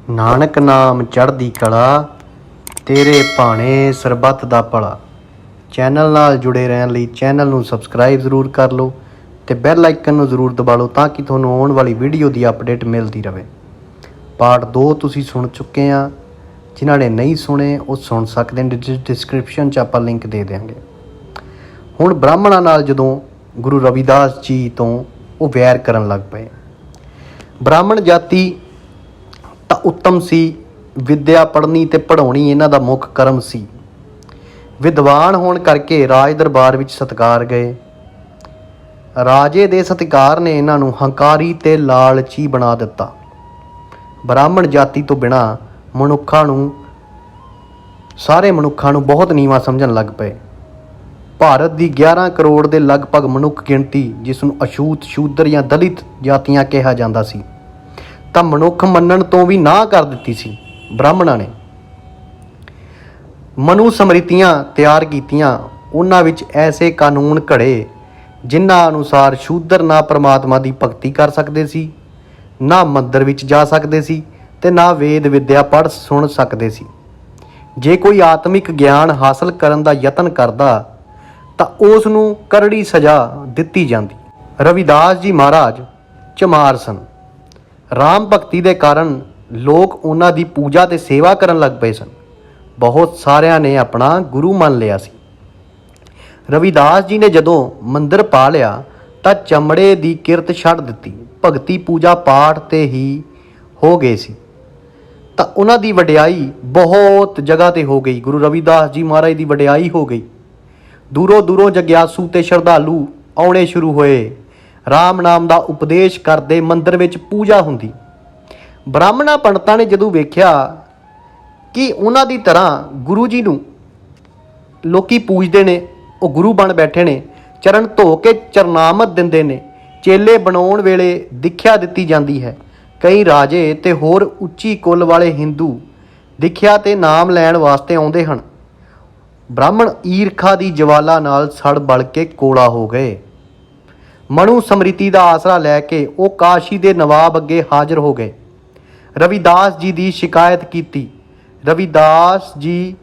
ਨਾਨਕ ਨਾਮ ਚੜ੍ਹਦੀ ਕਲਾ, ਤੇਰੇ ਭਾਣੇ ਸਰਬੱਤ ਦਾ ਭਲਾ। ਚੈਨਲ ਨਾਲ ਜੁੜੇ ਰਹਿਣ ਲਈ ਚੈਨਲ ਨੂੰ ਸਬਸਕ੍ਰਾਈਬ ਜ਼ਰੂਰ ਕਰ ਲਓ ਅਤੇ ਬੈਲ ਆਈਕਨ ਨੂੰ ਜ਼ਰੂਰ ਦਬਾ ਲਓ ਤਾਂ ਕਿ ਤੁਹਾਨੂੰ ਆਉਣ ਵਾਲੀ ਵੀਡੀਓ ਦੀ ਅਪਡੇਟ ਮਿਲਦੀ ਰਹੇ। ਪਾਰਟ 2 ਤੁਸੀਂ ਸੁਣ ਚੁੱਕੇ ਆ, ਜਿਨ੍ਹਾਂ ਨੇ ਨਹੀਂ ਸੁਣੇ ਉਹ ਸੁਣ ਸਕਦੇ ਨੇ, ਡਿਸਕ੍ਰਿਪਸ਼ਨ 'ਚ ਆਪਾਂ ਲਿੰਕ ਦੇ ਦਿਆਂਗੇ। ਹੁਣ ਬ੍ਰਾਹਮਣਾਂ ਨਾਲ ਜਦੋਂ ਗੁਰੂ ਰਵਿਦਾਸ ਜੀ ਤੋਂ ਉਹ ਵੈਰ ਕਰਨ ਲੱਗ ਪਏ। ਬ੍ਰਾਹਮਣ ਜਾਤੀ ਤਾਂ ਉੱਤਮ ਸੀ, ਵਿੱਦਿਆ ਪੜ੍ਹਨੀ ਅਤੇ ਪੜ੍ਹਾਉਣੀ ਇਹਨਾਂ ਦਾ ਮੁੱਖ ਕਰਮ ਸੀ। ਵਿਦਵਾਨ ਹੋਣ ਕਰਕੇ ਰਾਜ ਦਰਬਾਰ ਵਿੱਚ ਸਤਿਕਾਰ ਗਏ। ਰਾਜੇ ਦੇ ਸਤਿਕਾਰ ਨੇ ਇਹਨਾਂ ਨੂੰ ਹੰਕਾਰੀ ਅਤੇ ਲਾਲਚੀ ਬਣਾ ਦਿੱਤਾ। ਬ੍ਰਾਹਮਣ ਜਾਤੀ ਤੋਂ ਬਿਨਾਂ ਸਾਰੇ ਮਨੁੱਖਾਂ ਨੂੰ ਬਹੁਤ ਨੀਵਾਂ ਸਮਝਣ ਲੱਗ ਪਏ। ਭਾਰਤ ਦੀ 11 ਕਰੋੜ ਦੇ ਲਗਭਗ ਮਨੁੱਖ ਗਿਣਤੀ, ਜਿਸ ਨੂੰ ਅਛੂਤ, ਸ਼ੂਦਰ ਜਾਂ ਦਲਿਤ ਜਾਤੀਆਂ ਕਿਹਾ ਜਾਂਦਾ ਸੀ, ਤਾਂ ਮਨੁੱਖ ਮੰਨਣ ਤੋਂ ਵੀ ਨਾਂਹ ਕਰ ਦਿੱਤੀ ਸੀ। ਬ੍ਰਾਹਮਣਾਂ ਨੇ ਮਨੂ ਸਮਰਿਤੀਆਂ ਤਿਆਰ ਕੀਤੀਆਂ। ਉਹਨਾਂ ਵਿੱਚ ਐਸੇ ਕਾਨੂੰਨ ਘੜੇ ਜਿਨ੍ਹਾਂ ਅਨੁਸਾਰ ਸ਼ੂਦਰ ਨਾ ਪਰਮਾਤਮਾ ਦੀ ਭਗਤੀ ਕਰ ਸਕਦੇ ਸੀ, ਨਾ ਮੰਦਰ ਵਿੱਚ ਜਾ ਸਕਦੇ ਸੀ ਅਤੇ ਨਾ ਵੇਦ ਵਿੱਦਿਆ ਪੜ੍ਹ ਸੁਣ ਸਕਦੇ ਸੀ। ਜੇ ਕੋਈ ਆਤਮਿਕ ਗਿਆਨ ਹਾਸਲ ਕਰਨ ਦਾ ਯਤਨ ਕਰਦਾ ਤਾਂ ਉਸ ਨੂੰ ਕਰੜੀ ਸਜ਼ਾ ਦਿੱਤੀ ਜਾਂਦੀ। ਰਵਿਦਾਸ ਜੀ ਮਹਾਰਾਜ ਝਮਾਰ ਸਨ। ਰਾਮ ਭਗਤੀ ਦੇ ਕਾਰਨ ਲੋਕ ਉਹਨਾਂ ਦੀ ਪੂਜਾ ਅਤੇ ਸੇਵਾ ਕਰਨ ਲੱਗ ਪਏ ਸਨ। ਬਹੁਤ ਸਾਰਿਆਂ ਨੇ ਆਪਣਾ ਗੁਰੂ ਮੰਨ ਲਿਆ ਸੀ। ਰਵਿਦਾਸ ਜੀ ਨੇ ਜਦੋਂ ਮੰਦਰ ਪਾ ਲਿਆ ਤਾਂ ਚਮੜੇ ਦੀ ਕਿਰਤ ਛੱਡ ਦਿੱਤੀ। ਭਗਤੀ ਪੂਜਾ ਪਾਠ 'ਤੇ ਹੀ ਹੋ ਗਏ ਸੀ ਤਾਂ ਉਹਨਾਂ ਦੀ ਵਡਿਆਈ ਬਹੁਤ ਜਗ੍ਹਾ 'ਤੇ ਹੋ ਗਈ। ਗੁਰੂ ਰਵਿਦਾਸ ਜੀ ਮਹਾਰਾਜ ਦੀ ਵਡਿਆਈ ਹੋ ਗਈ। ਦੂਰੋਂ ਦੂਰੋਂ ਜਗਿਆਸੂ ਅਤੇ ਸ਼ਰਧਾਲੂ ਆਉਣੇ ਸ਼ੁਰੂ ਹੋਏ। ਰਾਮ ਨਾਮ ਦਾ ਉਪਦੇਸ਼ ਕਰਦੇ, ਮੰਦਰ ਵਿੱਚ ਪੂਜਾ ਹੁੰਦੀ। ਬ੍ਰਾਹਮਣਾਂ ਪੰਡਤਾਂ ਨੇ ਜਦੋਂ ਵੇਖਿਆ ਕਿ ਉਹਨਾਂ ਦੀ ਤਰ੍ਹਾਂ ਗੁਰੂ ਜੀ ਨੂੰ ਲੋਕੀ ਪੂਜਦੇ ਨੇ, ਉਹ ਗੁਰੂ ਬਣ ਬੈਠੇ ਨੇ, ਚਰਨ ਧੋ ਕੇ ਚਰਨਾਮਤ ਦਿੰਦੇ ਨੇ, ਚੇਲੇ ਬਣਾਉਣ ਵੇਲੇ ਦੀਖਿਆ ਦਿੱਤੀ ਜਾਂਦੀ ਹੈ। ਕਈ ਰਾਜੇ ਅਤੇ ਹੋਰ ਉੱਚੀ ਕੁੱਲ ਵਾਲੇ ਹਿੰਦੂ ਦੀਖਿਆ ਅਤੇ ਨਾਮ ਲੈਣ ਵਾਸਤੇ ਆਉਂਦੇ ਹਨ। ਬ੍ਰਾਹਮਣ ਈਰਖਾ ਦੀ ਜਵਾਲਾ ਨਾਲ ਸੜ ਬਲ ਕੇ ਕੋਲਾ ਹੋ ਗਏ। ਮਨੂ ਸਮਰਿਤੀ ਦਾ ਆਸਰਾ ਲੈ ਕੇ ਉਹ ਕਾਸ਼ੀ ਦੇ ਨਵਾਬ ਅੱਗੇ ਹਾਜ਼ਰ ਹੋ ਗਏ। ਰਵਿਦਾਸ ਜੀ ਦੀ ਸ਼ਿਕਾਇਤ ਕੀਤੀ। ਰਵਿਦਾਸ ਜੀ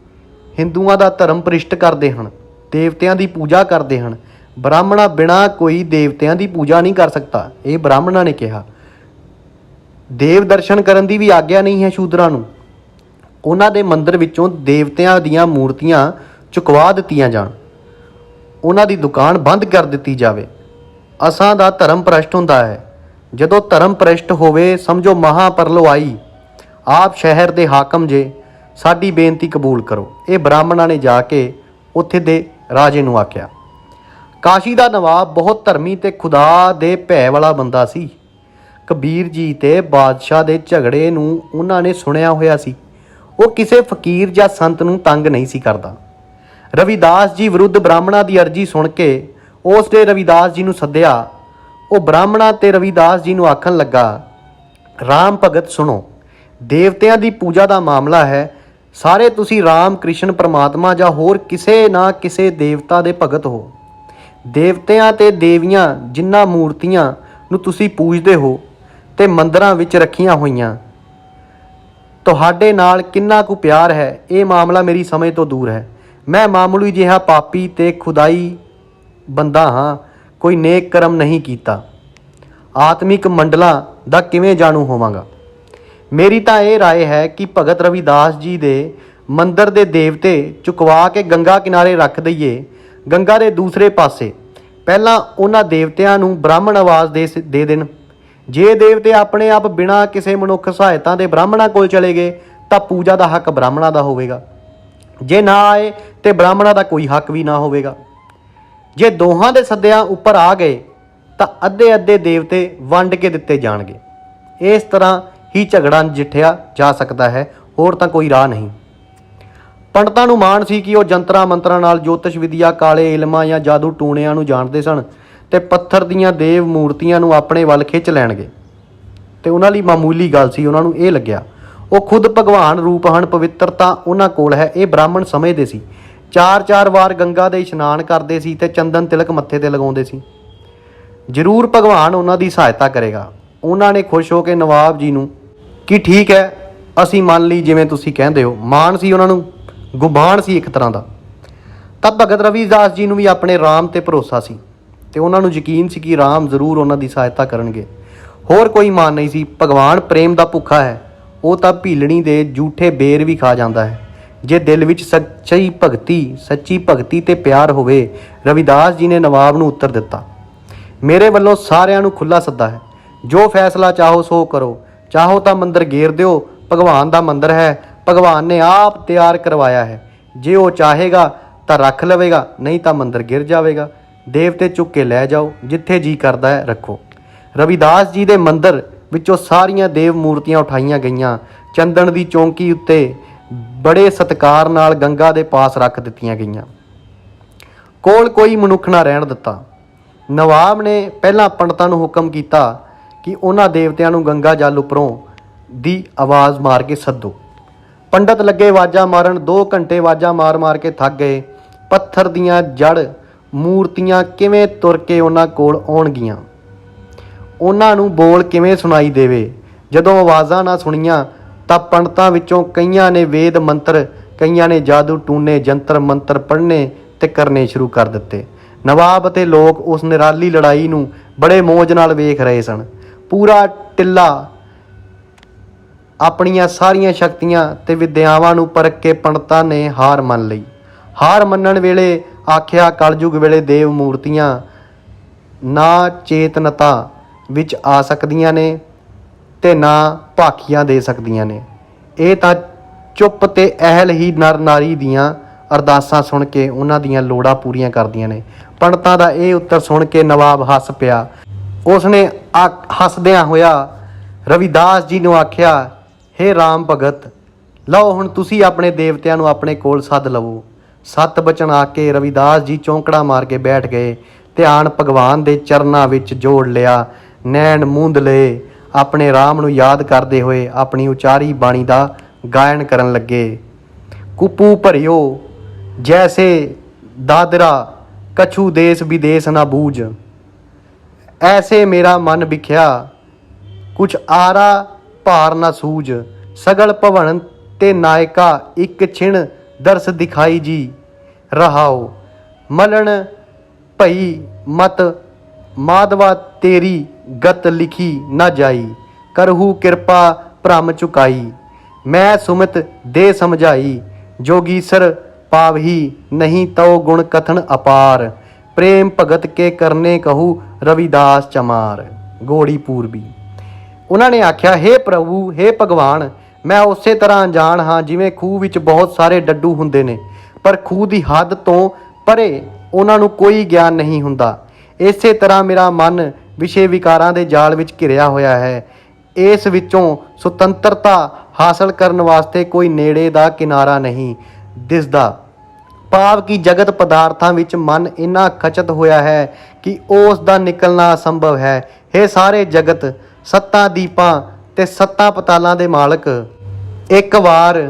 ਹਿੰਦੂਆਂ ਦਾ ਧਰਮ ਭ੍ਰਿਸ਼ਟ ਕਰਦੇ ਹਨ, ਦੇਵਤਿਆਂ ਦੀ ਪੂਜਾ ਕਰਦੇ ਹਨ। ਬ੍ਰਾਹਮਣਾ ਬਿਨਾਂ ਕੋਈ ਦੇਵਤਿਆਂ ਦੀ ਪੂਜਾ ਨਹੀਂ ਕਰ ਸਕਦਾ, ਇਹ ਬ੍ਰਾਹਮਣਾਂ ਨੇ ਕਿਹਾ। ਦੇਵ ਦਰਸ਼ਨ ਕਰਨ ਦੀ ਵੀ ਆਗਿਆ ਨਹੀਂ ਹੈ ਸ਼ੂਦਰਾਂ ਨੂੰ। ਉਹਨਾਂ ਦੇ ਮੰਦਰ ਵਿੱਚੋਂ ਦੇਵਤਿਆਂ ਦੀਆਂ ਮੂਰਤੀਆਂ ਚੁਕਵਾ ਦਿੱਤੀਆਂ ਜਾਣ, ਉਹਨਾਂ ਦੀ ਦੁਕਾਨ ਬੰਦ ਕਰ ਦਿੱਤੀ ਜਾਵੇ। ਅਸਾਂ ਦਾ ਧਰਮ ਭ੍ਰਸ਼ਟ ਹੁੰਦਾ ਹੈ। ਜਦੋਂ ਧਰਮ ਭ੍ਰਸ਼ਟ ਹੋਵੇ ਸਮਝੋ ਮਹਾਂਪਰਲੋ ਆਈ। ਆਪ ਸ਼ਹਿਰ ਦੇ ਹਾਕਮ ਜੇ, ਸਾਡੀ ਬੇਨਤੀ ਕਬੂਲ ਕਰੋ। ਇਹ ਬ੍ਰਾਹਮਣਾਂ ਨੇ ਜਾ ਕੇ ਉੱਥੇ ਦੇ ਰਾਜੇ ਨੂੰ ਆਖਿਆ। ਕਾਸ਼ੀ ਦਾ ਨਵਾਬ ਬਹੁਤ ਧਰਮੀ ਅਤੇ ਖੁਦਾ ਦੇ ਭੈ ਵਾਲਾ ਬੰਦਾ ਸੀ। ਕਬੀਰ ਜੀ ਅਤੇ ਬਾਦਸ਼ਾਹ ਦੇ ਝਗੜੇ ਨੂੰ ਉਹਨਾਂ ਨੇ ਸੁਣਿਆ ਹੋਇਆ ਸੀ। ਉਹ ਕਿਸੇ ਫਕੀਰ ਜਾਂ ਸੰਤ ਨੂੰ ਤੰਗ ਨਹੀਂ ਸੀ ਕਰਦਾ। ਰਵਿਦਾਸ ਜੀ ਵਿਰੁੱਧ ਬ੍ਰਾਹਮਣਾਂ ਦੀ ਅਰਜ਼ੀ ਸੁਣ ਕੇ ਉਸ ਨੇ ਰਵਿਦਾਸ ਜੀ ਨੂੰ ਸੱਦਿਆ। ਉਹ ਬ੍ਰਾਹਮਣਾਂ ਅਤੇ ਰਵਿਦਾਸ ਜੀ ਨੂੰ ਆਖਣ ਲੱਗਾ, ਰਾਮ ਭਗਤ ਸੁਣੋ, ਦੇਵਤਿਆਂ ਦੀ ਪੂਜਾ ਦਾ ਮਾਮਲਾ ਹੈ। ਸਾਰੇ ਤੁਸੀਂ ਰਾਮ ਕ੍ਰਿਸ਼ਨ ਪਰਮਾਤਮਾ ਜਾਂ ਹੋਰ ਕਿਸੇ ਨਾ ਕਿਸੇ ਦੇਵਤਾ ਦੇ ਭਗਤ ਹੋ। ਦੇਵਤਿਆਂ ਅਤੇ ਦੇਵੀਆਂ ਜਿਨ੍ਹਾਂ ਮੂਰਤੀਆਂ ਨੂੰ ਤੁਸੀਂ ਪੂਜਦੇ ਹੋ ਅਤੇ ਮੰਦਰਾਂ ਵਿੱਚ ਰੱਖੀਆਂ ਹੋਈਆਂ, ਤੁਹਾਡੇ ਨਾਲ ਕਿੰਨਾ ਕੁ ਪਿਆਰ ਹੈ, ਇਹ ਮਾਮਲਾ ਮੇਰੀ ਸਮਝ ਤੋਂ ਦੂਰ ਹੈ। ਮੈਂ ਮਾਮੂਲੀ ਜਿਹਾ ਪਾਪੀ ਅਤੇ ਖੁਦਾਈ ਬੰਦਾ ਹਾਂ, ਕੋਈ ਨੇਕ ਕਰਮ ਨਹੀਂ ਕੀਤਾ। ਆਤਮਿਕ ਮੰਡਲਾਂ ਦਾ ਕਿਵੇਂ ਜਾਣੂ ਹੋਵਾਂਗਾ। ਮੇਰੀ ਤਾਂ ਇਹ ਰਾਏ ਹੈ ਕਿ ਭਗਤ ਰਵਿਦਾਸ ਜੀ ਦੇ ਮੰਦਰ ਦੇ ਦੇਵਤੇ ਚੁਕਵਾ ਕੇ ਗੰਗਾ ਕਿਨਾਰੇ ਰੱਖ ਦਈਏ। ਗੰਗਾ ਦੇ ਦੂਸਰੇ ਪਾਸੇ ਪਹਿਲਾਂ ਉਹਨਾਂ ਦੇਵਤਿਆਂ ਨੂੰ ਬ੍ਰਾਹਮਣ ਆਵਾਜ਼ ਦੇ ਦੇਣ। ਜੇ ਦੇਵਤੇ ਆਪਣੇ ਆਪ ਬਿਨਾਂ ਕਿਸੇ ਮਨੁੱਖ ਸਹਾਇਤਾ ਦੇ ਬ੍ਰਾਹਮਣਾਂ ਕੋਲ ਚਲੇ ਗਏ ਤਾਂ ਪੂਜਾ ਦਾ ਹੱਕ ਬ੍ਰਾਹਮਣਾਂ ਦਾ ਹੋਵੇਗਾ। ਜੇ ਨਾ ਆਏ ਤਾਂ ਬ੍ਰਾਹਮਣਾਂ ਦਾ ਕੋਈ ਹੱਕ ਵੀ ਨਾ ਹੋਵੇਗਾ। ਜੇ ਦੋਹਾਂ ਦੇ ਸੱਦਿਆਂ ਉੱਪਰ ਆ ਗਏ ਤਾਂ ਅੱਧੇ ਅੱਧੇ ਦੇਵਤੇ ਵੰਡ ਕੇ ਦਿੱਤੇ ਜਾਣਗੇ। ਇਸ ਤਰ੍ਹਾਂ ਹੀ ਝਗੜਾ ਨਜਿੱਠਿਆ ਜਾ ਸਕਦਾ ਹੈ, ਹੋਰ ਤਾਂ ਕੋਈ ਰਾਹ ਨਹੀਂ। ਪੰਡਤਾਂ ਨੂੰ ਮਾਣ ਸੀ ਕਿ ਉਹ ਜੰਤਰਾਂ ਮੰਤਰਾਂ ਨਾਲ ਜੋਤਿਸ਼ ਵਿਦਿਆ, ਕਾਲੇ ਇਲਮਾਂ ਜਾਂ ਜਾਦੂ ਟੂਣਿਆਂ ਨੂੰ ਜਾਣਦੇ ਸਨ ਅਤੇ ਪੱਥਰ ਦੀਆਂ ਦੇਵ ਮੂਰਤੀਆਂ ਨੂੰ ਆਪਣੇ ਵੱਲ ਖਿੱਚ ਲੈਣਗੇ। ਅਤੇ ਉਹਨਾਂ ਲਈ ਮਾਮੂਲੀ ਗੱਲ ਸੀ, ਉਹਨਾਂ ਨੂੰ ਇਹ ਲੱਗਿਆ ਉਹ ਖੁਦ ਭਗਵਾਨ ਰੂਪ ਹਨ, ਪਵਿੱਤਰਤਾ ਉਹਨਾਂ ਕੋਲ ਹੈ। ਇਹ ਬ੍ਰਾਹਮਣ ਸਮਝਦੇ ਸੀ। 4-4 ਵਾਰ ਗੰਗਾ ਦੇ ਇਸ਼ਨਾਨ ਕਰਦੇ ਸੀ ਅਤੇ ਚੰਦਨ ਤਿਲਕ ਮੱਥੇ 'ਤੇ ਲਗਾਉਂਦੇ ਸੀ। ਜ਼ਰੂਰ ਭਗਵਾਨ ਉਹਨਾਂ ਦੀ ਸਹਾਇਤਾ ਕਰੇਗਾ। ਉਹਨਾਂ ਨੇ ਖੁਸ਼ ਹੋ ਕੇ ਨਵਾਬ ਜੀ ਨੂੰ ਕਿ ਠੀਕ ਹੈ, ਅਸੀਂ ਮੰਨ ਲਈ ਜਿਵੇਂ ਤੁਸੀਂ ਕਹਿੰਦੇ ਹੋ। ਮਾਣ ਸੀ ਉਹਨਾਂ ਨੂੰ, ਗੁਬਾਨ ਸੀ ਇੱਕ ਤਰ੍ਹਾਂ ਦਾ। ਤਾਂ ਭਗਤ ਰਵਿਦਾਸ ਜੀ ਨੂੰ ਵੀ ਆਪਣੇ ਰਾਮ ਤੇ ਭਰੋਸਾ ਸੀ ਤੇ ਉਹਨਾਂ ਨੂੰ ਯਕੀਨ ਸੀ ਕਿ ਰਾਮ ਜ਼ਰੂਰ ਉਹਨਾਂ ਦੀ ਸਹਾਇਤਾ ਕਰਨਗੇ। ਹੋਰ ਕੋਈ ਮਾਣ ਨਹੀਂ ਸੀ। ਭਗਵਾਨ ਪ੍ਰੇਮ ਦਾ ਭੁੱਖਾ ਹੈ, ਉਹ ਤਾਂ ਭੀਲਣੀ ਦੇ ਜੂਠੇ ਬੇਰ ਵੀ ਖਾ ਜਾਂਦਾ ਹੈ। ਜੇ ਦਿਲ ਵਿੱਚ ਸੱਚੀ ਭਗਤੀ ਤੇ ਪਿਆਰ ਹੋਵੇ। ਰਵਿਦਾਸ ਜੀ ਨੇ ਨਵਾਬ ਨੂੰ ਉੱਤਰ ਦਿੱਤਾ, ਮੇਰੇ ਵੱਲੋਂ ਸਾਰਿਆਂ ਨੂੰ ਖੁੱਲ੍ਹਾ ਸੱਦਾ ਹੈ। ਜੋ ਫੈਸਲਾ ਚਾਹੋ ਸੋ ਕਰੋ। ਚਾਹੋ ਤਾਂ ਮੰਦਰ ਗੇਰ ਦਿਓ, ਭਗਵਾਨ ਦਾ ਮੰਦਰ ਹੈ, ਭਗਵਾਨ ਨੇ ਆਪ ਤਿਆਰ ਕਰਵਾਇਆ ਹੈ। ਜੇ ਉਹ ਚਾਹੇਗਾ ਤਾਂ ਰੱਖ ਲਵੇਗਾ, ਨਹੀਂ ਤਾਂ ਮੰਦਰ ਗਿਰ ਜਾਵੇਗਾ। ਦੇਵਤੇ ਚੁੱਕ ਕੇ ਲੈ ਜਾਓ, ਜਿੱਥੇ ਜੀ ਕਰਦਾ ਹੈ ਰੱਖੋ। ਰਵਿਦਾਸ ਜੀ ਦੇ ਮੰਦਰ ਵਿੱਚੋਂ ਸਾਰੀਆਂ ਦੇਵ ਮੂਰਤੀਆਂ ਉਠਾਈਆਂ ਗਈਆਂ। ਚੰਦਨ ਦੀ ਚੌਂਕੀ ਉੱਤੇ ਬੜੇ ਸਤਿਕਾਰ ਨਾਲ ਗੰਗਾ ਦੇ ਪਾਸ ਰੱਖ ਦਿੱਤੀਆਂ ਗਈਆਂ। ਕੋਲ ਕੋਈ ਮਨੁੱਖ ਨਾ ਰਹਿਣ ਦਿੱਤਾ। ਨਵਾਬ ਨੇ ਪਹਿਲਾਂ ਪੰਡਤਾਂ ਨੂੰ ਹੁਕਮ ਕੀਤਾ ਕਿ ਉਹਨਾਂ ਦੇਵਤਿਆਂ ਨੂੰ ਗੰਗਾ ਜਲ ਉੱਪਰੋਂ ਦੀ ਆਵਾਜ਼ ਮਾਰ ਕੇ ਸੱਦੋ। ਪੰਡਤ ਲੱਗੇ ਆਵਾਜ਼ਾਂ ਮਾਰਨ। 2 ਘੰਟੇ ਆਵਾਜ਼ਾਂ ਮਾਰ ਕੇ ਥੱਕ ਗਏ। ਪੱਥਰ ਦੀਆਂ ਜੜ ਮੂਰਤੀਆਂ ਕਿਵੇਂ ਤੁਰ ਕੇ ਉਹਨਾਂ ਕੋਲ ਆਉਣਗੀਆਂ? ਉਹਨਾਂ ਨੂੰ ਬੋਲ ਕਿਵੇਂ ਸੁਣਾਈ ਦੇਵੇ? ਜਦੋਂ ਆਵਾਜ਼ਾਂ ਨਾ ਸੁਣੀਆਂ ਤਾਂ ਪੰਡਤਾਂ ਵਿੱਚੋਂ ਕਈਆਂ ਨੇ ਵੇਦ ਮੰਤਰ, ਕਈਆਂ ਨੇ ਜਾਦੂ ਟੂਨੇ ਜੰਤਰ ਮੰਤਰ ਪੜ੍ਹਨੇ ਤੇ ਕਰਨੇ ਸ਼ੁਰੂ ਕਰ ਦਿੱਤੇ। ਨਵਾਬ ਅਤੇ ਲੋਕ ਉਸ ਨਿਰਾਲੀ ਲੜਾਈ ਨੂੰ ਬੜੇ ਮੌਜ ਨਾਲ ਵੇਖ ਰਹੇ ਸਨ। ਪੂਰਾ ਟਿੱਲਾ ਆਪਣੀਆਂ ਸਾਰੀਆਂ ਸ਼ਕਤੀਆਂ ਤੇ ਵਿਦਿਆਵਾਂ ਨੂੰ ਪਰਖ ਕੇ ਪੰਡਤਾਂ ਨੇ ਹਾਰ ਮੰਨ ਲਈ। ਹਾਰ ਮੰਨਣ ਵੇਲੇ ਆਖਿਆ, ਕਲਯੁਗ ਵੇਲੇ ਦੇਵ ਮੂਰਤੀਆਂ ਨਾ ਚੇਤਨਤਾ ਵਿੱਚ ਆ ਸਕਦੀਆਂ ਨੇ ਤੇ ਨਾ ਭਾਖੀਆਂ ਦੇ ਸਕਦੀਆਂ ਨੇ। ਇਹ ਤਾਂ ਚੁੱਪ ਤੇ ਅਹਿਲ ਹੀ ਨਰ ਨਾਰੀ ਦੀਆਂ ਅਰਦਾਸਾਂ ਸੁਣ ਕੇ ਉਹਨਾਂ ਦੀਆਂ ਲੋੜਾਂ ਪੂਰੀਆਂ ਕਰਦੀਆਂ ਨੇ। ਪੰਡਤਾਂ ਦਾ ਇਹ ਉੱਤਰ ਸੁਣ ਕੇ ਨਵਾਬ ਹੱਸ ਪਿਆ। ਉਸਨੇ ਹੱਸਦਿਆਂ ਹੋਇਆ ਰਵਿਦਾਸ ਜੀ ਨੂੰ ਆਖਿਆ, ਹੇ ਰਾਮ ਭਗਤ, ਲਓ ਹੁਣ ਤੁਸੀਂ ਆਪਣੇ ਦੇਵਤਿਆਂ ਨੂੰ ਆਪਣੇ ਕੋਲ ਸੱਦ ਲਵੋ। 7 ਬਚਨ ਆ ਕੇ ਰਵਿਦਾਸ ਜੀ ਚੌਂਕੜਾ ਮਾਰ ਕੇ ਬੈਠ ਗਏ। ਧਿਆਨ ਭਗਵਾਨ ਦੇ ਚਰਨਾਂ ਵਿੱਚ ਜੋੜ ਲਿਆ। ਨੈਣ ਮੂੰਦ ਲਏ। ਆਪਣੇ ਰਾਮ ਨੂੰ ਯਾਦ ਕਰਦੇ ਹੋਏ ਆਪਣੀ ਉਚਾਰੀ ਬਾਣੀ ਦਾ ਗਾਇਨ ਕਰਨ ਲੱਗੇ। ਕੁਪੂ ਭਰਿਓ ਜੈਸੇ ਦਾਦਰਾ, ਕਛੂ ਦੇਸ ਵਿਦੇਸ ਨਾ ਬੂਝ। ਐਸੇ ਮੇਰਾ ਮਨ ਵਿਖਿਆ, ਕੁਛ ਆਰਾ ਭਾਰ ਨਾ ਸੂਝ। ਸਗਲ ਭਵਨ ਤੇ ਨਾਇਕਾ, ਇੱਕ ਛਿਣ ਦਰਸ ਦਿਖਾਈ ਜੀ। ਰਹਾਓ ਮਲਣ ਭਈ ਮਤ, ਮਾਧਵਾ ਤੇਰੀ ਗਤ ਲਿਖੀ ਨਾ ਜਾਈ। ਕਰਹੂ ਕਿਰਪਾ ਭ੍ਰਮ ਚੁਕਾਈ, ਮੈਂ ਸੁਮਿਤ ਦੇ ਸਮਝਾਈ। जोगीसर पावही, नहीं तो गुण कथन अपार। प्रेम भगत के करने कहू, रविदास चमार। घोड़ी पूर्वी। उन्होंने आख्या, हे प्रभु, हे भगवान, मैं उस तरह अनजान हाँ जिमें खूह विच बहुत सारे डड्डू हुंदे ने, पर खूह की हद तो परे उन्होंने कोई ज्ञान नहीं हुंदा। इस तरह मेरा मन विषय विकारां दे जाल विच घिरिया होया है। इस विचों सुतंत्रता हासिल करने वास्ते कोई नेड़े दा किनारा नहीं दिसदा। भाव की जगत पदार्थां विच मन इन्ना खचत होया है कि उस दा निकलना असंभव है। हे सारे जगत, सत्तां दीपां ते सत्तां पतालां दे मालक, एक वार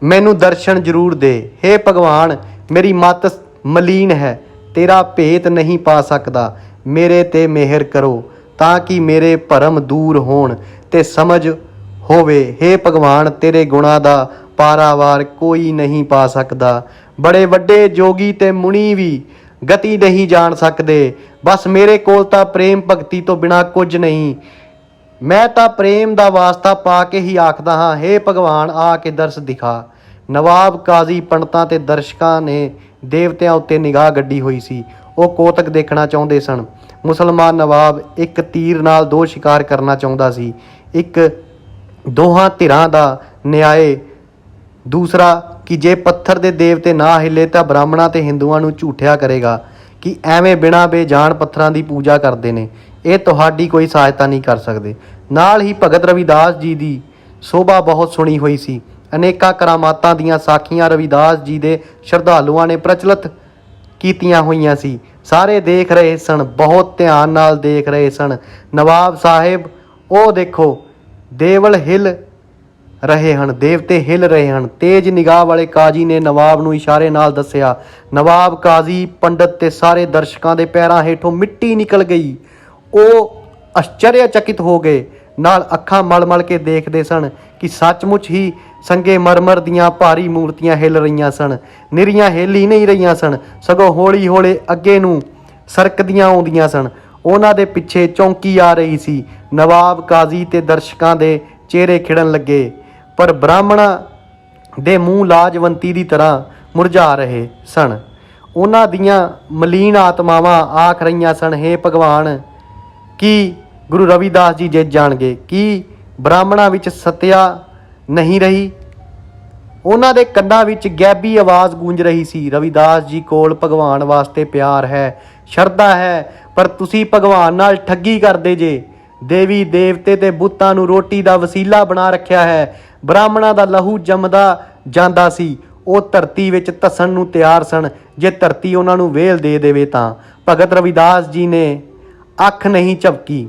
मैनू दर्शन जरूर दे। हे भगवान, मेरी मत मलीन है, तेरा भेत नहीं पा सकदा। मेरे ते मेहर करो ताकि मेरे भरम दूर होण ते समझ होवे। हे भगवान, तेरे गुणां दा पारावार कोई नहीं पा सकदा। बड़े वड्डे जोगी ते मुनी भी गति नहीं जान सकते। बस मेरे कोल तां प्रेम भगती तो बिना कुछ नहीं। मैं तां प्रेम दा वास्ता पा के ही आखदा हाँ, हे भगवान आ के दर्श दिखा। नवाब, काजी, पंडितां ते दर्शकां ने देवतियां उत्ते निगाह गड्डी होई सी। ਉਹ ਕੋਤਕ ਦੇਖਣਾ ਚਾਹੁੰਦੇ ਸਨ। ਮੁਸਲਮਾਨ ਨਵਾਬ ਇੱਕ ਤੀਰ ਨਾਲ 2 ਸ਼ਿਕਾਰ ਕਰਨਾ ਚਾਹੁੰਦਾ ਸੀ। ਇੱਕ ਦੋਹਾਂ ਧਿਰਾਂ ਦਾ ਨਿਆਏ, ਦੂਸਰਾ ਕਿ ਜੇ ਪੱਥਰ ਦੇ ਦੇਵਤੇ ਨਾ ਹਿੱਲੇ ਤਾਂ ਬ੍ਰਾਹਮਣਾਂ ਤੇ ਹਿੰਦੂਆਂ ਨੂੰ ਝੂਠਿਆ ਕਰੇਗਾ ਕਿ ਐਵੇਂ ਬਿਨਾਂ ਬੇਜਾਨ ਪੱਥਰਾਂ ਦੀ ਪੂਜਾ ਕਰਦੇ ਨੇ। ਇਹ ਤੁਹਾਡੀ ਕੋਈ ਸਹਾਇਤਾ ਨਹੀਂ ਕਰ ਸਕਦੇ। ਨਾਲ ਹੀ ਭਗਤ ਰਵਿਦਾਸ ਜੀ ਦੀ ਸੋਭਾ ਬਹੁਤ ਸੁਣੀ ਹੋਈ ਸੀ। ਅਨੇਕਾਂ ਕਰਾਮਾਤਾਂ ਦੀਆਂ ਸਾਖੀਆਂ ਰਵਿਦਾਸ ਜੀ ਦੇ ਸ਼ਰਧਾਲੂਆਂ ਨੇ ਪ੍ਰਚਲਿਤ ਕੀਤੀਆਂ ਹੋਈਆਂ ਸੀ। ਸਾਰੇ ਦੇਖ ਰਹੇ ਸਨ, ਬਹੁਤ ਧਿਆਨ ਨਾਲ ਦੇਖ ਰਹੇ ਸਨ। ਨਵਾਬ ਸਾਹਿਬ, ਉਹ ਦੇਖੋ, ਦੇਵਲ ਹਿੱਲ ਰਹੇ ਹਨ, ਦੇਵਤੇ ਹਿੱਲ ਰਹੇ ਹਨ। ਤੇਜ਼ ਨਿਗਾਹ ਵਾਲੇ ਕਾਜੀ ਨੇ ਨਵਾਬ ਨੂੰ ਇਸ਼ਾਰੇ ਨਾਲ ਦੱਸਿਆ। ਨਵਾਬ, ਕਾਜ਼ੀ, ਪੰਡਤ ਤੇ ਸਾਰੇ ਦਰਸ਼ਕਾਂ ਦੇ ਪੈਰਾਂ ਹੇਠੋਂ ਮਿੱਟੀ ਨਿਕਲ ਗਈ। ਉਹ ਆਸ਼ਚਰਯਚਕਿਤ ਹੋ ਗਏ, ਨਾਲ ਅੱਖਾਂ ਮਲ-ਮਲ ਕੇ ਦੇਖਦੇ ਸਨ ਕਿ ਸੱਚਮੁੱਚ ਹੀ ਸੰਗੇਮਰਮਰ ਦੀਆਂ ਭਾਰੀ ਮੂਰਤੀਆਂ ਹਿੱਲ ਰਹੀਆਂ ਸਨ। ਨਿਰੀਆਂ ਹਿੱਲ ਹੀ ਨਹੀਂ ਰਹੀਆਂ ਸਨ, ਸਗੋਂ ਹੌਲੀ ਹੌਲੀ ਅੱਗੇ ਨੂੰ ਸਰਕਦੀਆਂ ਆਉਂਦੀਆਂ ਸਨ। ਉਹਨਾਂ ਦੇ ਪਿੱਛੇ ਚੌਂਕੀ ਆ ਰਹੀ ਸੀ। ਨਵਾਬ, ਕਾਜ਼ੀ ਤੇ ਦਰਸ਼ਕਾਂ ਦੇ ਚਿਹਰੇ ਖਿੜਨ ਲੱਗੇ, ਪਰ ਬ੍ਰਾਹਮਣਾਂ ਦੇ ਮੂੰਹ ਲਾਜਵੰਤੀ ਦੀ ਤਰ੍ਹਾਂ ਮੁਰਝਾ ਰਹੇ ਸਨ। ਉਹਨਾਂ ਦੀਆਂ ਮਲੀਨ ਆਤਮਾਵਾਂ ਆਖ ਰਹੀਆਂ ਸਨ, ਹੇ ਭਗਵਾਨ, ਕੀ ਗੁਰੂ ਰਵਿਦਾਸ ਜੀ ਜਿੱਤ ਜਾਣਗੇ? ਕੀ ਬ੍ਰਾਹਮਣਾਂ ਵਿੱਚ ਸੱਤਿਆ ਨਹੀਂ ਰਹੀ? ਉਹਨਾਂ ਦੇ ਕੰਨਾਂ ਵਿੱਚ ਗੈਬੀ ਆਵਾਜ਼ ਗੂੰਜ ਰਹੀ ਸੀ, ਰਵਿਦਾਸ ਜੀ ਕੋਲ ਭਗਵਾਨ ਵਾਸਤੇ ਪਿਆਰ ਹੈ, ਸ਼ਰਧਾ ਹੈ, ਪਰ ਤੁਸੀਂ ਭਗਵਾਨ ਨਾਲ ਠੱਗੀ ਕਰਦੇ ਜੇ। ਦੇਵੀ ਦੇਵਤੇ ਤੇ ਬੁੱਤਾਂ ਨੂੰ ਰੋਟੀ ਦਾ ਵਸੀਲਾ ਬਣਾ ਰੱਖਿਆ ਹੈ। ਬ੍ਰਾਹਮਣਾਂ ਦਾ ਲਹੂ ਜੰਮਦਾ ਜਾਂਦਾ ਸੀ, ਉਹ ਧਰਤੀ ਵਿੱਚ ਧੱਸਣ ਨੂੰ ਤਿਆਰ ਸਨ ਜੇ ਧਰਤੀ ਉਹਨਾਂ ਨੂੰ ਵੇਲ ਦੇ ਦੇਵੇ ਤਾਂ। ਭਗਤ ਰਵਿਦਾਸ ਜੀ ਨੇ ਅੱਖ ਨਹੀਂ ਝਪਕੀ,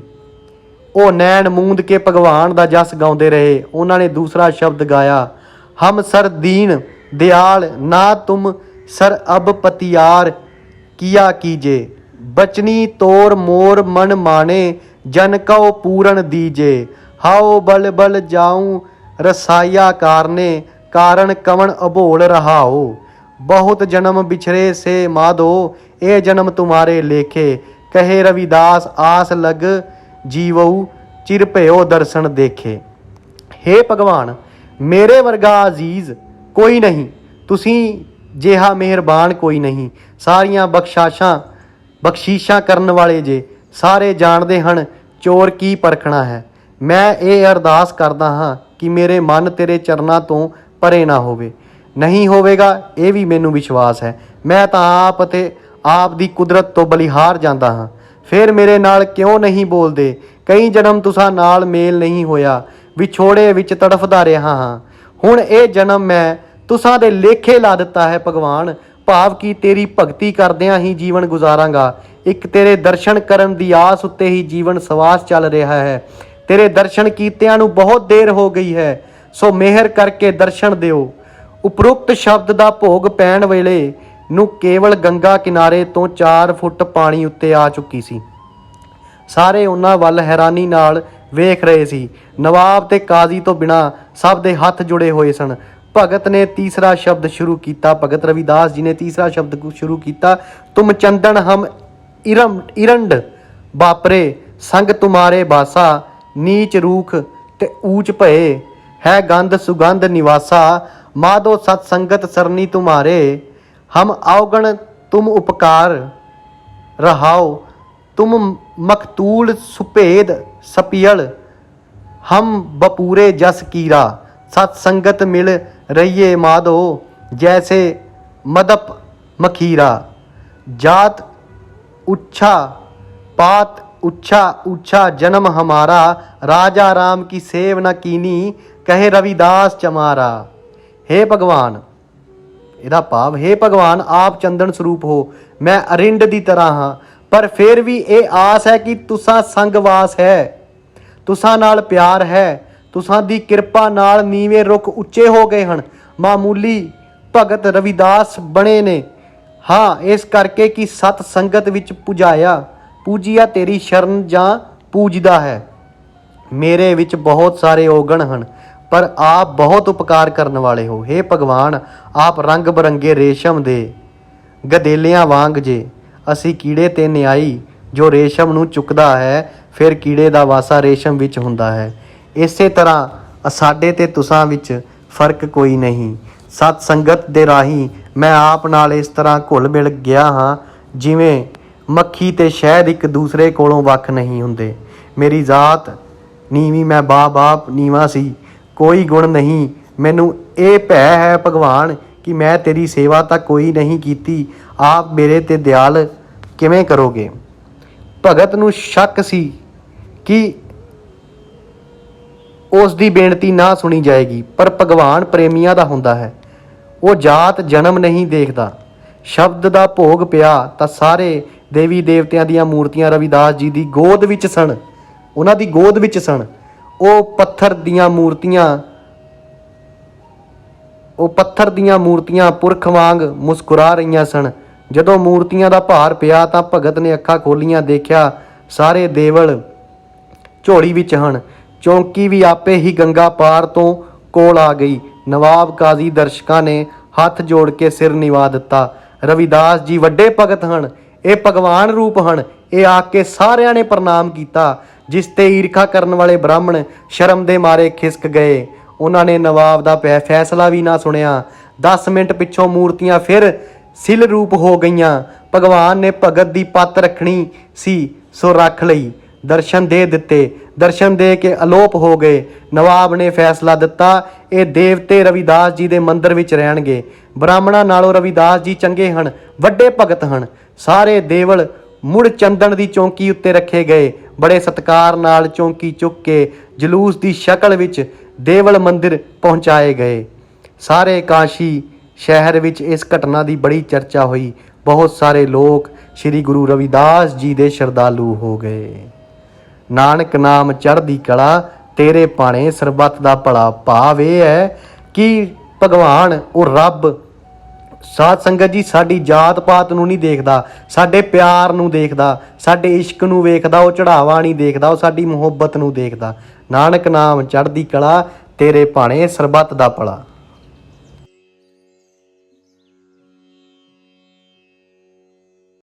ਉਹ ਨੈਣ ਮੂੰਦ ਕੇ ਭਗਵਾਨ ਦਾ ਜਸ ਗਾਉਂਦੇ ਰਹੇ। ਉਹਨਾਂ ਨੇ ਦੂਸਰਾ ਸ਼ਬਦ ਗਾਇਆ, ਹਮ ਸਰ ਦੀਨ ਦਿਆਲ ਨਾ ਤੁਮ ਸਰ ਅਬ ਪਤਿਆਰ ਕੀਆ ਕੀਜੇ, ਬਚਨੀ ਤੋਰ ਮੋਰ ਮਨ ਮਾਣੇ ਜਨ ਕਉ ਪੂਰਨ ਦੀਜੇ, ਹਾਓ ਬਲ ਬਲ ਜਾऊं रसाया कारने कारण कवन अभोल रहाओ, बहुत जन्म बिछड़े से माधो ए जन्म तुम्हारे लेखे, कहे रविदास आस लग जीवऊ चिर भयो दर्शन देखे। हे भगवान, मेरे वर्गा अजीज कोई नहीं, तुसी जिहा मेहरबान कोई नहीं, सारियां बख्शीशां करन वाले जे, सारे जानते हैं चोर की परखना है। मैं ये अरदास करदा हाँ कि मेरे मन तेरे चरनां तो परे ना होवे, नहीं होवेगा ये भी मैनू विश्वास है। मैं तो आप ते आप दी कुदरत तो बलिहार जांदा हाँ, फिर मेरे नाल क्यों नहीं बोलदे? कई जन्म तुसां नाल मेल नहीं होया, विछोड़े विच तड़फदा रहा हाँ, हुण ये जन्म मैं तुसां दे लेखे ला दिता है भगवान। भाव कि तेरी भगती करदियां ही जीवन गुजारांगा, एक तेरे दर्शन करन दी आस उत्ते ही जीवन सवास चल रहा है। तेरे दर्शन कीतिਆਂ ਨੂੰ बहुत देर हो गई है, सो मेहर करके दर्शन दिओ। उपरोक्त शब्द ਦਾ ਭੋਗ ਪੈਣ ਵੇਲੇ ਨੂੰ ਕੇਵਲ ਗੰਗਾ ਕਿਨਾਰੇ ਤੋਂ 4 ਫੁੱਟ ਪਾਣੀ ਉੱਤੇ ਆ ਚੁੱਕੀ ਸੀ। ਸਾਰੇ ਉਹਨਾਂ ਵੱਲ ਹੈਰਾਨੀ ਨਾਲ ਵੇਖ ਰਹੇ ਸੀ। ਨਵਾਬ ਤੇ ਕਾਜ਼ੀ ਤੋਂ ਬਿਨਾਂ ਸਭ ਦੇ ਹੱਥ ਜੁੜੇ ਹੋਏ ਸਨ। ਭਗਤ ਨੇ ਤੀਸਰਾ ਸ਼ਬਦ ਸ਼ੁਰੂ ਕੀਤਾ, ਭਗਤ ਰਵਿਦਾਸ ਜੀ ਨੇ ਤੀਸਰਾ ਸ਼ਬਦ ਸ਼ੁਰੂ ਕੀਤਾ, ਤੁਮ ਚੰਦਨ ਹਮ ਇਰੰਡ ਬਾਪਰੇ ਸੰਗ ਤੁਮਾਰੇ ਬਾਸਾ, नीच रूख ते ऊच भये है गंध सुगंध निवासा, माधो सत्संगत सरनी तुम्हारे, हम अवगण तुम उपकार रहाओ, तुम मखतूल सुभेद सपियल, हम बपूरे जस कीरा, सत्संगत मिल रहिए माधो जैसे मदप मखीरा, जात उच्छा पात उच्छा उच्छा जन्म हमारा, राजा राम की सेव न कीनी, कहे रविदास चमारा। हे भगवान, ਇਹਦਾ ਭਾਵ हे भगवान आप चंदन स्वरूप हो, मैं अरिंड ਦੀ ਤਰ੍ਹਾਂ ਹਾਂ, ਪਰ ਫਿਰ ਵੀ ਇਹ ਆਸ ਹੈ ਕਿ ਤੁਸਾਂ ਸੰਗਵਾਸ ਹੈ, ਤੁਸਾਂ ਨਾਲ ਪਿਆਰ ਹੈ, ਤੁਸਾਂ ਦੀ ਕਿਰਪਾ ਨਾਲ ਨੀਵੇਂ ਰੁੱਖ ਉੱਚੇ ਹੋ ਗਏ ਹਨ। ਮਾਮੂਲੀ ਭਗਤ ਰਵਿਦਾਸ ਬਣੇ ਨੇ ਹਾਂ, ਇਸ ਕਰਕੇ ਕਿ ਸਤ ਸੰਗਤ ਵਿੱਚ ਪੂਜਿਆ ਤੇਰੀ ਸ਼ਰਨ ਜਾਂ ਪੂਜਦਾ ਹੈ। ਮੇਰੇ ਵਿੱਚ ਬਹੁਤ ਸਾਰੇ ਔਗਣ ਹਨ, ਪਰ ਆਪ ਬਹੁਤ ਉਪਕਾਰ ਕਰਨ ਵਾਲੇ ਹੋ। हे ਭਗਵਾਨ, ਆਪ ਰੰਗ ਬਰੰਗੇ ਰੇਸ਼ਮ ਦੇ ਗਦੇਲਿਆਂ ਵਾਂਗ ਜੇ, ਅਸੀਂ ਕੀੜੇ ਤੇ ਨਿਆਈ ਜੋ ਰੇਸ਼ਮ ਨੂੰ ਚੁੱਕਦਾ ਹੈ, ਫਿਰ ਕੀੜੇ ਦਾ ਵਾਸਾ ਰੇਸ਼ਮ ਵਿੱਚ ਹੁੰਦਾ ਹੈ। ਇਸੇ ਤਰ੍ਹਾਂ ਸਾਡੇ ਤੇ ਤੁਸਾਂ ਵਿੱਚ ਫਰਕ ਕੋਈ ਨਹੀਂ। ਸਤ ਸੰਗਤ ਦੇ ਰਾਹੀਂ ਮੈਂ ਆਪ ਨਾਲ ਇਸ ਤਰ੍ਹਾਂ ਘੁਲ ਮਿਲ ਗਿਆ ਹਾਂ ਜਿਵੇਂ ਮੱਖੀ ਤੇ ਸ਼ਹਿਦ ਇੱਕ ਦੂਸਰੇ ਕੋਲੋਂ ਵੱਖ ਨਹੀਂ ਹੁੰਦੇ। ਮੇਰੀ ਜ਼ਾਤ ਨੀਵੀਂ, ਮੈਂ ਬਾਪ ਨੀਵਾਂ ਸੀ, ਕੋਈ ਗੁਣ ਨਹੀਂ। ਮੈਨੂੰ ਇਹ ਭੈ ਹੈ ਭਗਵਾਨ ਕਿ ਮੈਂ ਤੇਰੀ ਸੇਵਾ ਤਾਂ ਕੋਈ ਨਹੀਂ ਕੀਤੀ, ਆਪ ਮੇਰੇ ਤੇ ਦਿਆਲ ਕਿਵੇਂ ਕਰੋਗੇ? ਭਗਤ ਨੂੰ ਸ਼ੱਕ ਸੀ ਕਿ ਉਸ ਦੀ ਬੇਨਤੀ ਨਾ ਸੁਣੀ ਜਾਏਗੀ, ਪਰ ਭਗਵਾਨ ਪ੍ਰੇਮੀਆਂ ਦਾ ਹੁੰਦਾ ਹੈ, ਉਹ ਜਾਤ ਜਨਮ ਨਹੀਂ ਦੇਖਦਾ। ਸ਼ਬਦ ਦਾ ਭੋਗ ਪਿਆ ਤਾਂ ਸਾਰੇ ਦੇਵੀ ਦੇਵਤਿਆਂ ਦੀਆਂ ਮੂਰਤੀਆਂ ਰਵਿਦਾਸ ਜੀ ਦੀ ਗੋਦ ਵਿੱਚ ਸਨ, ਉਹਨਾਂ ਦੀ ਗੋਦ ਵਿੱਚ ਸਨ। ਉਹ ਪੱਥਰ ਦੀਆਂ ਮੂਰਤੀਆਂ ਪੁਰਖ ਵਾਂਗ ਮੁਸਕਰਾ ਰਹੀਆਂ ਸਨ। ਜਦੋਂ ਮੂਰਤੀਆਂ ਦਾ ਭਾਰ ਪਿਆ ਤਾਂ ਭਗਤ ਨੇ ਅੱਖਾਂ ਖੋਲੀਆਂ, ਦੇਖਿਆ ਸਾਰੇ ਦੇਵਲ ਝੋਲੀ ਵਿੱਚ ਹਨ। ਚੌਂਕੀ ਵੀ ਆਪੇ ਹੀ ਗੰਗਾ ਪਾਰ ਤੋਂ ਕੋਲ ਆ ਗਈ। ਨਵਾਬ ਕਾਜ਼ੀ ਦਰਸ਼ਕਾਂ ਨੇ ਹੱਥ ਜੋੜ ਕੇ ਸਿਰ ਨਿਵਾ ਦਿੱਤਾ। ਰਵਿਦਾਸ ਜੀ ਵੱਡੇ ਭਗਤ ਹਨ, ਇਹ ਭਗਵਾਨ ਰੂਪ ਹਨ। ਇਹ ਆ ਕੇ ਸਾਰਿਆਂ ਨੇ ਪ੍ਰਣਾਮ ਕੀਤਾ, ਜਿਸ ਤੇ ਈਰਖਾ ਕਰਨ ਵਾਲੇ ਬ੍ਰਾਹਮਣ ਸ਼ਰਮ ਦੇ ਮਾਰੇ ਖਿਸਕ ਗਏ। ਉਹਨਾਂ ਨੇ ਨਵਾਬ ਦਾ ਫੈਸਲਾ ਵੀ ਨਾ ਸੁਣਿਆ। 10 ਮਿੰਟ ਪਿੱਛੋਂ ਮੂਰਤੀਆਂ ਫਿਰ ਸਿਲ ਰੂਪ ਹੋ ਗਈਆਂ। ਭਗਵਾਨ ਨੇ ਭਗਤ ਦੀ ਪੱਤ ਰੱਖਣੀ ਸੀ ਸੋ ਰੱਖ ਲਈ। ਦਰਸ਼ਨ ਦੇ ਦਿੱਤੇ, ਦਰਸ਼ਨ ਦੇ ਕੇ ਅਲੋਪ ਹੋ ਗਏ। ਨਵਾਬ ਨੇ ਫੈਸਲਾ ਦਿੱਤਾ, ਇਹ ਦੇਵਤੇ ਰਵਿਦਾਸ ਜੀ ਦੇ ਮੰਦਿਰ ਵਿੱਚ ਰਹਿਣਗੇ। ਬ੍ਰਾਹਮਣਾਂ ਨਾਲੋਂ ਰਵਿਦਾਸ ਜੀ ਚੰਗੇ ਹਨ, ਵੱਡੇ ਭਗਤ ਹਨ। ਸਾਰੇ ਦੇਵਲ ਮੁੜ ਚੰਦਨ ਦੀ ਚੌਂਕੀ ਉੱਤੇ ਰੱਖੇ ਗਏ। ਬੜੇ ਸਤਿਕਾਰ ਨਾਲ ਚੌਂਕੀ ਚੁੱਕ ਕੇ ਜਲੂਸ ਦੀ ਸ਼ਕਲ ਵਿੱਚ ਦੇਵਲ ਮੰਦਿਰ ਪਹੁੰਚਾਏ ਗਏ। ਸਾਰੇ ਕਾਸ਼ੀ ਸ਼ਹਿਰ ਵਿੱਚ ਇਸ ਘਟਨਾ ਦੀ ਬੜੀ ਚਰਚਾ ਹੋਈ। ਬਹੁਤ ਸਾਰੇ ਲੋਕ ਸ੍ਰੀ ਗੁਰੂ ਰਵਿਦਾਸ ਜੀ ਦੇ ਸ਼ਰਧਾਲੂ ਹੋ ਗਏ। ਨਾਨਕ ਨਾਮ ਚੜ੍ਹਦੀ ਕਲਾ, ਤੇਰੇ ਭਾਣੇ ਸਰਬੱਤ ਦਾ ਭਲਾ। ਭਾਵ ਇਹ ਹੈ ਕਿ ਭਗਵਾਨ ਉਹ ਰੱਬ ਸਾਧ ਸੰਗਤ ਜੀ ਸਾਡੀ ਜਾਤ ਪਾਤ ਨੂੰ ਨਹੀਂ ਦੇਖਦਾ, ਸਾਡੇ ਪਿਆਰ ਨੂੰ ਦੇਖਦਾ, ਸਾਡੇ ਇਸ਼ਕ ਨੂੰ ਵੇਖਦਾ। ਉਹ ਚੜਾਵਾ ਨਹੀਂ ਦੇਖਦਾ, ਉਹ ਸਾਡੀ ਮੁਹੱਬਤ ਨੂੰ ਦੇਖਦਾ। ਨਾਨਕ ਨਾਮ ਚੜ੍ਹਦੀ ਕਲਾ, ਤੇਰੇ ਭਾਣੇ ਸਰਬੱਤ ਦਾ ਭਲਾ।